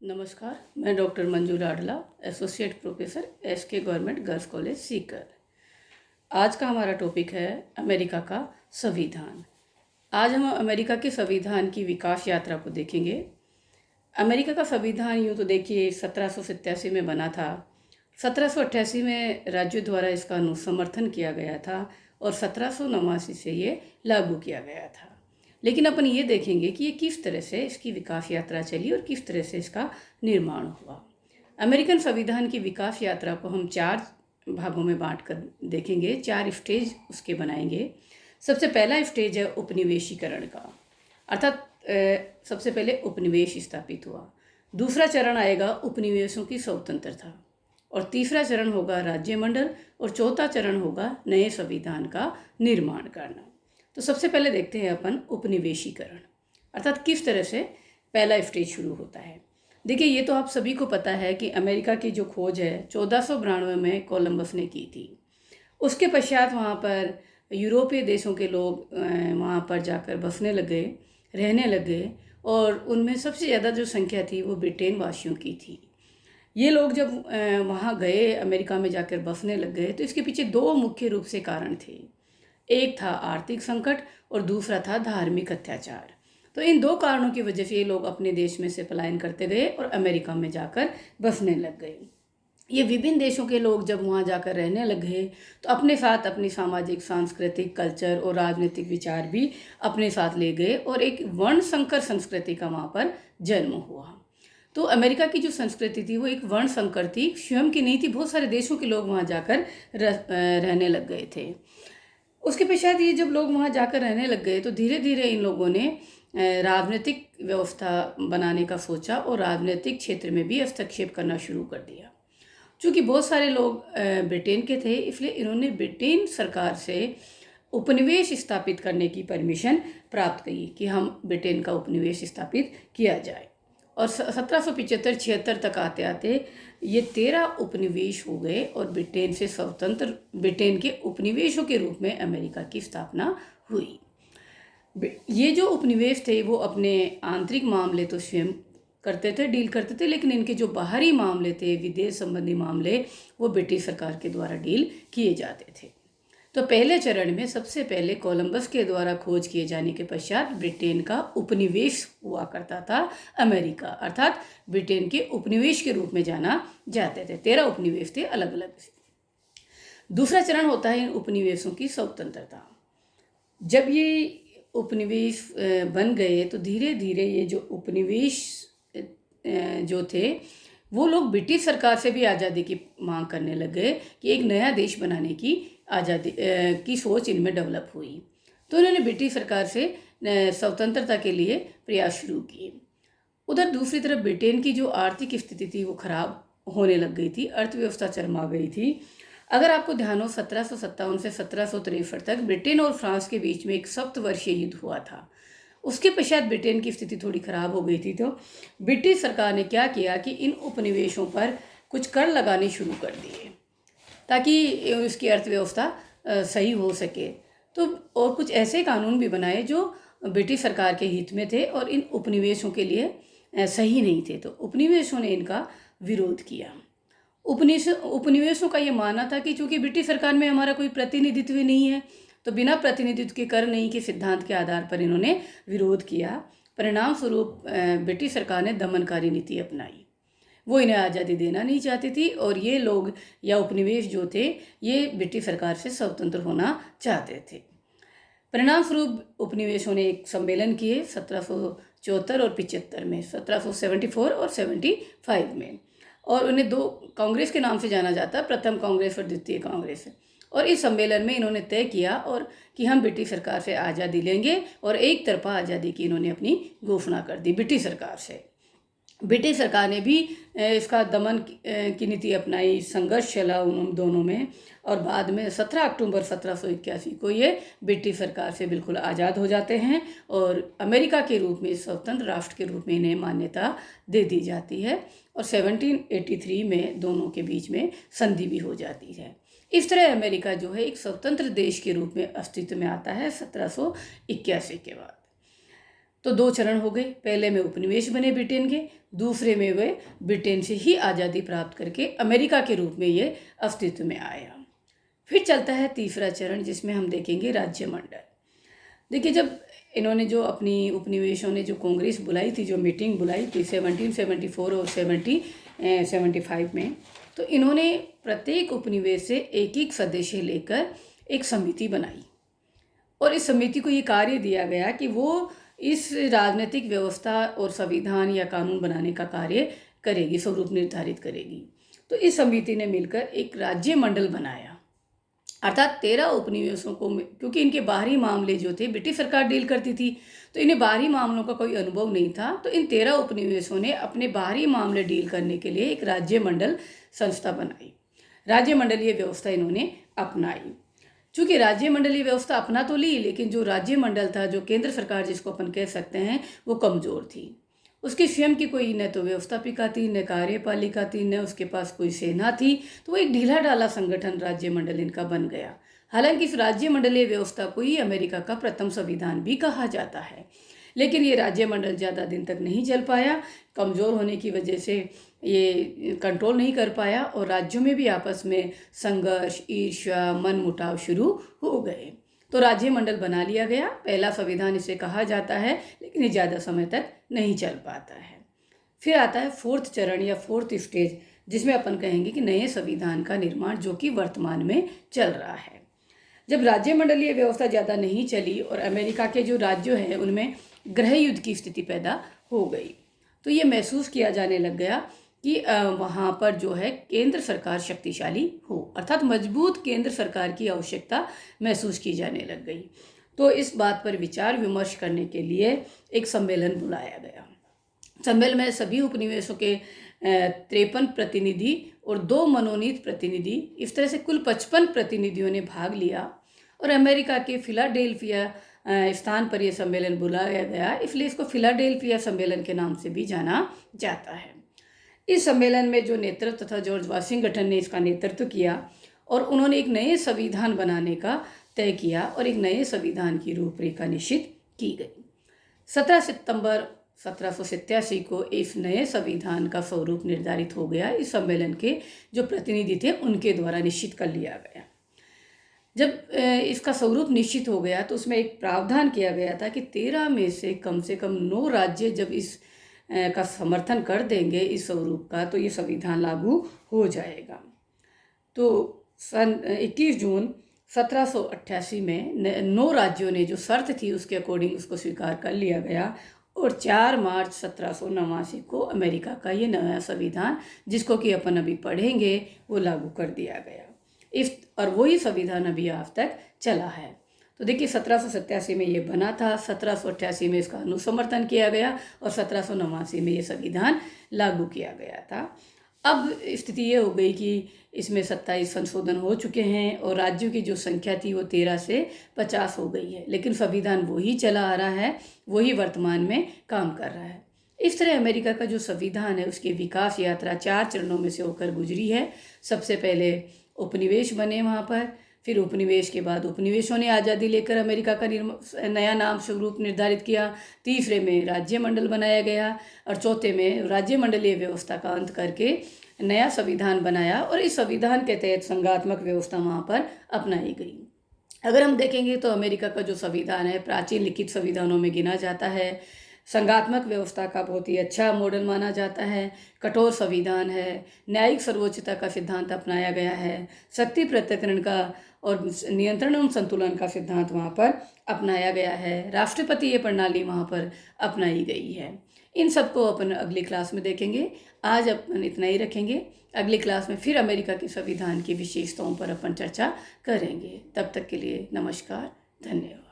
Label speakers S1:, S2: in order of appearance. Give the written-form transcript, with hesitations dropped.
S1: नमस्कार, मैं doctor Manju Ladla, associate professor SK government girls college Sikar. आज का हमारा टॉपिक है अमेरिका का संविधान। आज हम अमेरिका के संविधान की विकास यात्रा को देखेंगे। अमेरिका का संविधान यूँ तो देखिए 1787 में बना था। 1788 में राज्यों द्वारा इसका अनुसमर्थन किया गया था और 1789 से ये लागू किया गया था। लेकिन अपन ये देखेंगे कि ये किस तरह से इसकी विकास यात्रा चली और किस तरह से इसका निर्माण हुआ। अमेरिकन संविधान की विकास यात्रा को हम 4 भागों में बांट कर देखेंगे, 4 स्टेज उसके बनाएंगे। सबसे पहला स्टेज है उपनिवेशीकरण का, अर्थात सबसे पहले उपनिवेश स्थापित हुआ। दूसरा चरण आएगा उपनिवेशों की स्वतंत्रता और तीसरा चरण होगा राज्यमंडल और चौथा चरण होगा नए संविधान का निर्माण करना। तो सबसे पहले देखते हैं अपन उपनिवेशीकरण, अर्थात किस तरह से पहला स्टेज शुरू होता है। देखिए, ये तो आप सभी को पता है कि अमेरिका की जो खोज है 1492 में कोलंबस ने की थी। उसके पश्चात वहाँ पर यूरोपीय देशों के लोग वहाँ पर जाकर बसने लगे, रहने लगे और उनमें सबसे ज़्यादा जो संख्या थी वो ब्रिटेन वासियों की थी। ये लोग जब वहाँ गए, अमेरिका में जाकर बसने लग गए, तो इसके पीछे 2 मुख्य रूप से कारण थे। एक था आर्थिक संकट और दूसरा था धार्मिक अत्याचार। तो इन 2 कारणों की वजह से ये लोग अपने देश में से पलायन करते गए और अमेरिका में जाकर बसने लग गए। ये विभिन्न देशों के लोग जब वहाँ जाकर रहने लग गए तो अपने साथ अपनी सामाजिक, सांस्कृतिक, कल्चर और राजनीतिक विचार भी अपने साथ ले गए और एक वर्ण संकर संस्कृति का वहाँ पर जन्म हुआ। तो अमेरिका की जो संस्कृति थी वो एक वर्ण संकर थी, स्वयं की नहीं थी। बहुत सारे देशों के लोग वहाँ जाकर रहने लग गए थे। उसके पश्चात ये जब लोग वहाँ जाकर रहने लग गए तो धीरे धीरे इन लोगों ने राजनीतिक व्यवस्था बनाने का सोचा और राजनीतिक क्षेत्र में भी हस्तक्षेप करना शुरू कर दिया। चूँकि बहुत सारे लोग ब्रिटेन के थे, इसलिए इन्होंने ब्रिटेन सरकार से उपनिवेश स्थापित करने की परमिशन प्राप्त की कि हम ब्रिटेन का उपनिवेश स्थापित किया जाए। और 1775-76 तक आते आते ये 13 उपनिवेश हो गए और ब्रिटेन से स्वतंत्र ब्रिटेन के उपनिवेशों के रूप में अमेरिका की स्थापना हुई। ये जो उपनिवेश थे वो अपने आंतरिक मामले तो स्वयं करते थे, डील करते थे, लेकिन इनके जो बाहरी मामले थे, विदेश संबंधी मामले, वो ब्रिटिश सरकार के द्वारा डील किए जाते थे। तो पहले चरण में सबसे पहले कोलंबस के द्वारा खोज किए जाने के पश्चात ब्रिटेन का उपनिवेश हुआ करता था अमेरिका, अर्थात ब्रिटेन के उपनिवेश के रूप में जाना जाते थे। 13 उपनिवेश थे अलग अलग। दूसरा चरण होता है इन उपनिवेशों की स्वतंत्रता। जब ये उपनिवेश बन गए तो धीरे धीरे ये जो उपनिवेश जो थे वो लोग ब्रिटिश सरकार से भी आज़ादी की मांग करने लग गए कि एक नया देश बनाने की आज़ादी की सोच इनमें डेवलप हुई। तो उन्होंने ब्रिटिश सरकार से स्वतंत्रता के लिए प्रयास शुरू किए। उधर दूसरी तरफ ब्रिटेन की जो आर्थिक स्थिति थी वो खराब होने लग गई थी, अर्थव्यवस्था चरमरा गई थी। अगर आपको ध्यान हो, 1757 से 1763 तक ब्रिटेन और फ्रांस के बीच में एक सप्तवर्षीय युद्ध हुआ था। उसके पश्चात ब्रिटेन की स्थिति थोड़ी खराब हो गई थी। तो ब्रिटिश सरकार ने क्या किया कि इन उपनिवेशों पर कुछ कर लगाने शुरू कर दिए ताकि उसकी अर्थव्यवस्था सही हो सके। तो और कुछ ऐसे कानून भी बनाए जो ब्रिटिश सरकार के हित में थे और इन उपनिवेशों के लिए सही नहीं थे। तो उपनिवेशों ने इनका विरोध किया। उपनिवेशों का ये मानना था कि चूंकि ब्रिटिश सरकार में हमारा कोई प्रतिनिधित्व नहीं है तो बिना प्रतिनिधित्व के कर नहीं के सिद्धांत के आधार पर इन्होंने विरोध किया। परिणाम स्वरूप ब्रिटिश सरकार ने दमनकारी नीति अपनाई। वो इन्हें आज़ादी देना नहीं चाहती थी और ये लोग या उपनिवेश जो थे ये ब्रिटिश सरकार से स्वतंत्र होना चाहते थे। परिणाम स्वरूप उपनिवेशों ने एक सम्मेलन किए 1774 और 75 में, 1774 और 75 में, और उन्हें 2 कांग्रेस के नाम से जाना जाता है, प्रथम कांग्रेस और द्वितीय कांग्रेस। और इस सम्मेलन में इन्होंने तय किया और कि हम ब्रिटिश सरकार से आज़ादी लेंगे और एक तरफा आज़ादी की इन्होंने अपनी घोषणा कर दी ब्रिटिश सरकार से। ब्रिटिश सरकार ने भी इसका दमन की नीति अपनाई, संघर्ष चला उन दोनों में और बाद में 17 अक्टूबर 1781 को ये ब्रिटिश सरकार से बिल्कुल आज़ाद हो जाते हैं और अमेरिका के रूप में, स्वतंत्र राष्ट्र के रूप में इन्हें मान्यता दे दी जाती है और 1783 में दोनों के बीच में संधि भी हो जाती है। इस तरह अमेरिका जो है एक स्वतंत्र देश के रूप में अस्तित्व में आता है 1781 के बाद। तो 2 चरण हो गए। पहले में उपनिवेश बने ब्रिटेन के, दूसरे में वे ब्रिटेन से ही आज़ादी प्राप्त करके अमेरिका के रूप में ये अस्तित्व में आया। फिर चलता है तीसरा चरण, जिसमें हम देखेंगे राज्यमंडल। देखिए, जब इन्होंने जो अपनी उपनिवेशों ने जो कांग्रेस बुलाई थी, जो मीटिंग बुलाई थी 1774 और 1775 में, तो इन्होंने प्रत्येक उपनिवेश से एक एक सदस्य लेकर एक समिति बनाई और इस समिति को ये कार्य दिया गया कि वो इस राजनीतिक व्यवस्था और संविधान या कानून बनाने का कार्य करेगी, स्वरूप निर्धारित करेगी। तो इस समिति ने मिलकर एक राज्य मंडल बनाया, अर्थात 13 उपनिवेशों को, क्योंकि इनके बाहरी मामले जो थे ब्रिटिश सरकार डील करती थी, तो इन्हें बाहरी मामलों का कोई अनुभव नहीं था। तो इन 13 उपनिवेशों ने अपने बाहरी मामले डील करने के लिए एक राज्य मंडल संस्था बनाई। राज्य मंडलीय व्यवस्था इन्होंने अपनाई। चूँकि राज्य मंडलीय व्यवस्था अपना तो ली, लेकिन जो राज्य मंडल था, जो केंद्र सरकार जिसको अपन कह सकते हैं, वो कमज़ोर थी। उसकी स्वयं की कोई न तो व्यवस्थापिका थी, न कार्यपालिका थी, न उसके पास कोई सेना थी। तो वो एक ढीला ढाला संगठन राज्य मंडल इनका बन गया। हालांकि इस राज्य मंडलीय व्यवस्था को ही अमेरिका का प्रथम संविधान भी कहा जाता है, लेकिन ये राज्य मंडल ज़्यादा दिन तक नहीं चल पाया। कमज़ोर होने की वजह से ये कंट्रोल नहीं कर पाया और राज्यों में भी आपस में संघर्ष, ईर्ष्या, मनमुटाव शुरू हो गए। तो राज्य मंडल बना लिया गया। पहला संविधान इसे कहा जाता है, लेकिन ये ज़्यादा समय तक नहीं चल पाता है। फिर आता है 4th चरण या 4th स्टेज, जिसमें अपन कहेंगे कि नए संविधान का निर्माण, जो कि वर्तमान में चल रहा है। जब राज्य मंडलीय व्यवस्था ज़्यादा नहीं चली और अमेरिका के जो राज्य हैं उनमें गृह युद्ध की स्थिति पैदा हो गई, तो ये महसूस किया जाने लग गया कि वहाँ पर जो है केंद्र सरकार शक्तिशाली हो, अर्थात मजबूत केंद्र सरकार की आवश्यकता महसूस की जाने लग गई। तो इस बात पर विचार विमर्श करने के लिए एक सम्मेलन बुलाया गया। सम्मेलन में सभी उपनिवेशों के 53 प्रतिनिधि और 2 मनोनीत प्रतिनिधि, इस तरह से कुल 55 प्रतिनिधियों ने भाग लिया और अमेरिका के फिलाडेल्फिया स्थान पर यह सम्मेलन बुलाया गया, इसलिए इसको फिलाडेल्फिया सम्मेलन के नाम से भी जाना जाता है। इस सम्मेलन में जो नेतृत्व तथा जॉर्ज वाशिंगटन ने इसका नेतृत्व किया और उन्होंने एक नए संविधान बनाने का तय किया और एक नए संविधान की रूपरेखा निश्चित की गई। 17 सितंबर 1787 को इस नए संविधान का स्वरूप निर्धारित हो गया। इस सम्मेलन के जो प्रतिनिधि थे उनके द्वारा निश्चित कर लिया गया। जब इसका स्वरूप निश्चित हो गया तो उसमें एक प्रावधान किया गया था कि 13 में से कम 9 राज्य जब इस का समर्थन कर देंगे इस स्वरूप का, तो ये संविधान लागू हो जाएगा। तो सन 21 जून 1788 में 9 राज्यों ने जो शर्त थी उसके अकॉर्डिंग उसको स्वीकार कर लिया गया और 4 मार्च 1789 को अमेरिका का ये नया संविधान, जिसको कि अपन अभी पढ़ेंगे, वो लागू कर दिया गया। और वही संविधान अभी आज तक चला है। तो देखिए 1787 में ये बना था, 1788 में इसका अनुसमर्थन किया गया और 1789 में ये संविधान लागू किया गया था। अब स्थिति ये हो गई कि इसमें 27 संशोधन हो चुके हैं और राज्यों की जो संख्या थी वो 13 से 50 हो गई है, लेकिन संविधान वही चला आ रहा है, वही वर्तमान में काम कर रहा है। इस तरह अमेरिका का जो संविधान है उसकी विकास यात्रा 4 चरणों में से होकर गुजरी है। सबसे पहले उपनिवेश बने वहाँ पर, फिर उपनिवेश के बाद उपनिवेशों ने आज़ादी लेकर अमेरिका का नया नाम स्वरूप निर्धारित किया। तीसरे में राज्य मंडल बनाया गया और चौथे में राज्य मंडलीय व्यवस्था का अंत करके नया संविधान बनाया और इस संविधान के तहत संघात्मक व्यवस्था वहाँ पर अपनाई गई। अगर हम देखेंगे तो अमेरिका का जो संविधान है प्राचीन लिखित संविधानों में गिना जाता है। संघात्मक व्यवस्था का बहुत ही अच्छा मॉडल माना जाता है। कठोर संविधान है, न्यायिक सर्वोच्चता का सिद्धांत अपनाया गया है, शक्ति पृथक्करण का और नियंत्रण एवं संतुलन का सिद्धांत वहाँ पर अपनाया गया है। राष्ट्रपति ये प्रणाली वहाँ पर अपनाई गई है। इन सबको अपन अगली क्लास में देखेंगे। आज अपन इतना ही रखेंगे। अगली क्लास में फिर अमेरिका के संविधान की विशेषताओं पर अपन चर्चा करेंगे। तब तक के लिए नमस्कार, धन्यवाद।